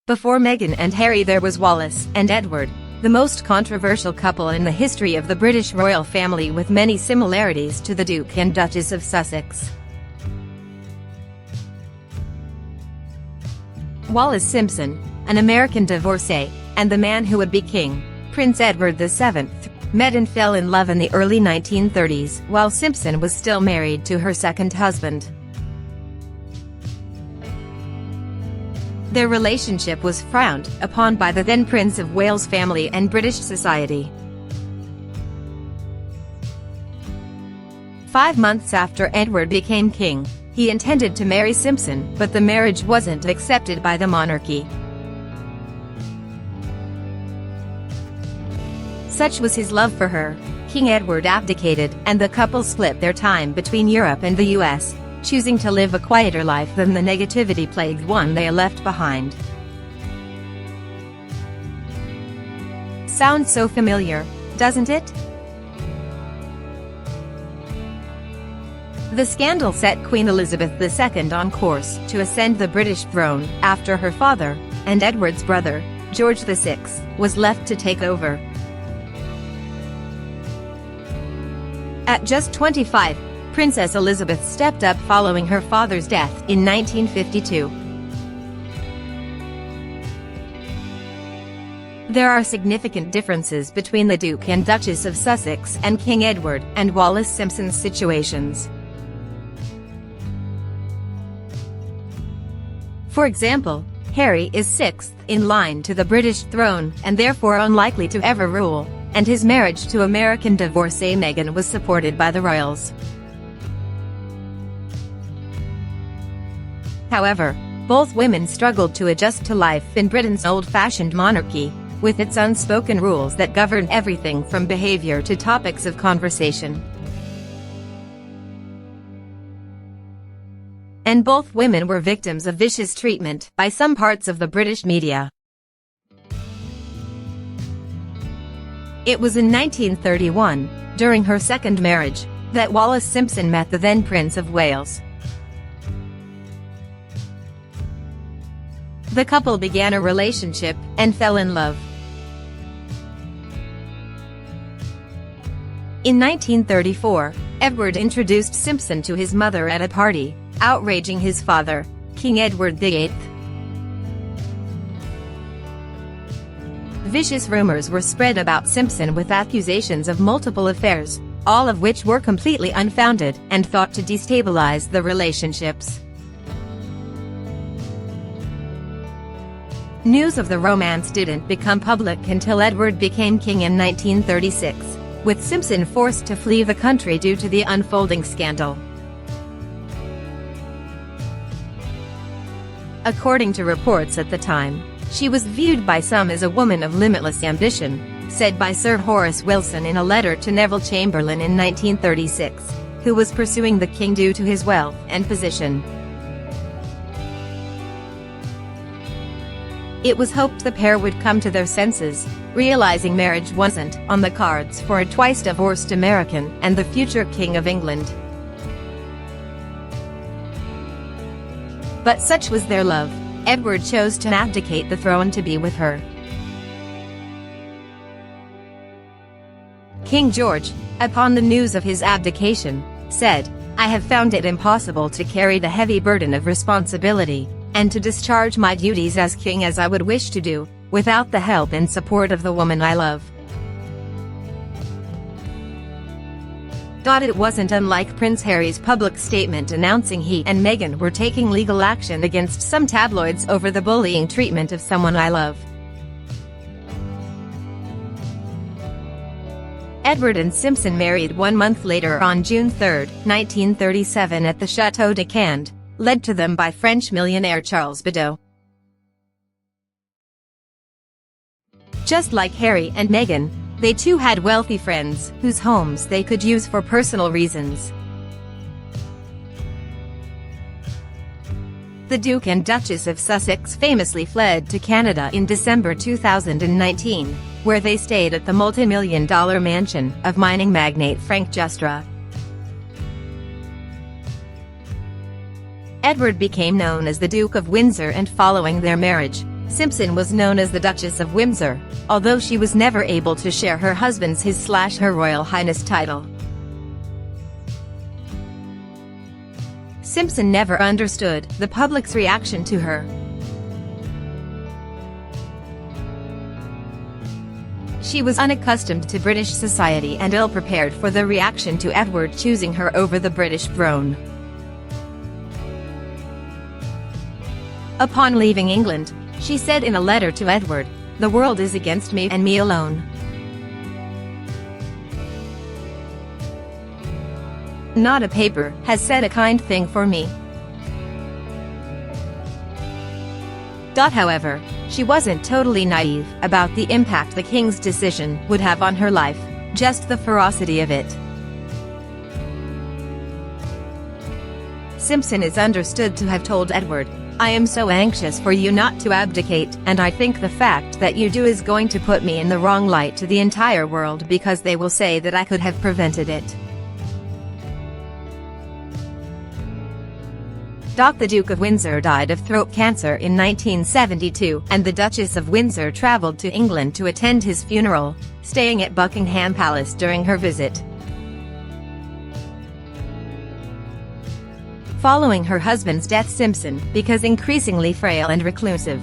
Before Meghan and Harry there was Wallis and Edward, the most controversial couple in the history of the British royal family, with many similarities to the Duke and Duchess of Sussex. Wallis Simpson, an American divorcee, and the man who would be king, Prince Edward VII, met and fell in love in the early 1930s while Simpson was still married to her second husband. Their relationship was frowned upon by the then Prince of Wales family and British society. 5 months after Edward became king, he intended to marry Simpson, but the marriage wasn't accepted by the monarchy. Such was his love for her, King Edward abdicated, and the couple split their time between Europe and the US, choosing to live a quieter life than the negativity-plagued one they left behind. Sounds so familiar, doesn't it? The scandal set Queen Elizabeth II on course to ascend the British throne after her father, and Edward's brother, George VI, was left to take over. At just 25, Princess Elizabeth stepped up following her father's death in 1952. There are significant differences between the Duke and Duchess of Sussex and King Edward and Wallis Simpson's situations. For example, Harry is sixth in line to the British throne and therefore unlikely to ever rule, and his marriage to American divorcee Meghan was supported by the royals. However, both women struggled to adjust to life in Britain's old-fashioned monarchy, with its unspoken rules that govern everything from behavior to topics of conversation. And both women were victims of vicious treatment by some parts of the British media. It was in 1931, during her second marriage, that Wallis Simpson met the then Prince of Wales. The couple began a relationship and fell in love. In 1934, Edward introduced Simpson to his mother at a party, outraging his father, King Edward VIII. Vicious rumors were spread about Simpson with accusations of multiple affairs, all of which were completely unfounded and thought to destabilize the relationships. News of the romance didn't become public until Edward became king in 1936, with Simpson forced to flee the country due to the unfolding scandal. According to reports at the time, she was viewed by some as a woman of limitless ambition, said by Sir Horace Wilson in a letter to Neville Chamberlain in 1936, who was pursuing the king due to his wealth and position. It was hoped the pair would come to their senses, realizing marriage wasn't on the cards for a twice-divorced American and the future King of England. But such was their love, Edward chose to abdicate the throne to be with her. King George, upon the news of his abdication, said, "I have found it impossible to carry the heavy burden of responsibility, and to discharge my duties as king as I would wish to do, without the help and support of the woman I love." It wasn't unlike Prince Harry's public statement announcing he and Meghan were taking legal action against some tabloids over the bullying treatment of someone I love. Edward and Simpson married 1 month later on June 3, 1937 at the Château de Cande, led to them by French millionaire Charles Badeau. Just like Harry and Meghan, they too had wealthy friends whose homes they could use for personal reasons. The Duke and Duchess of Sussex famously fled to Canada in December 2019, where they stayed at the multi-million-dollar mansion of mining magnate Frank Justra. Edward became known as the Duke of Windsor, and following their marriage, Simpson was known as the Duchess of Windsor, although she was never able to share her husband's his/her Royal Highness title. Simpson never understood the public's reaction to her. She was unaccustomed to British society and ill-prepared for the reaction to Edward choosing her over the British throne. Upon leaving England, she said in a letter to Edward, "The world is against me and me alone. Not a paper has said a kind thing for me." However, she wasn't totally naive about the impact the king's decision would have on her life, just the ferocity of it. Simpson is understood to have told Edward, "I am so anxious for you not to abdicate, and I think the fact that you do is going to put me in the wrong light to the entire world because they will say that I could have prevented it." The Duke of Windsor died of throat cancer in 1972, and the Duchess of Windsor traveled to England to attend his funeral, staying at Buckingham Palace during her visit. Following her husband's death, Simpson became increasingly frail and reclusive.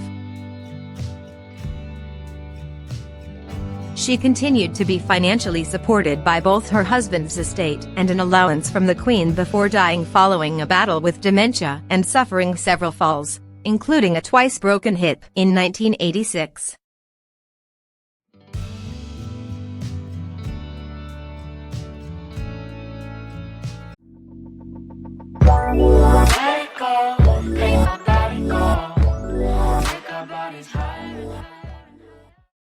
She continued to be financially supported by both her husband's estate and an allowance from the Queen before dying following a battle with dementia and suffering several falls, including a twice broken hip in 1986. Let it go, let my body go.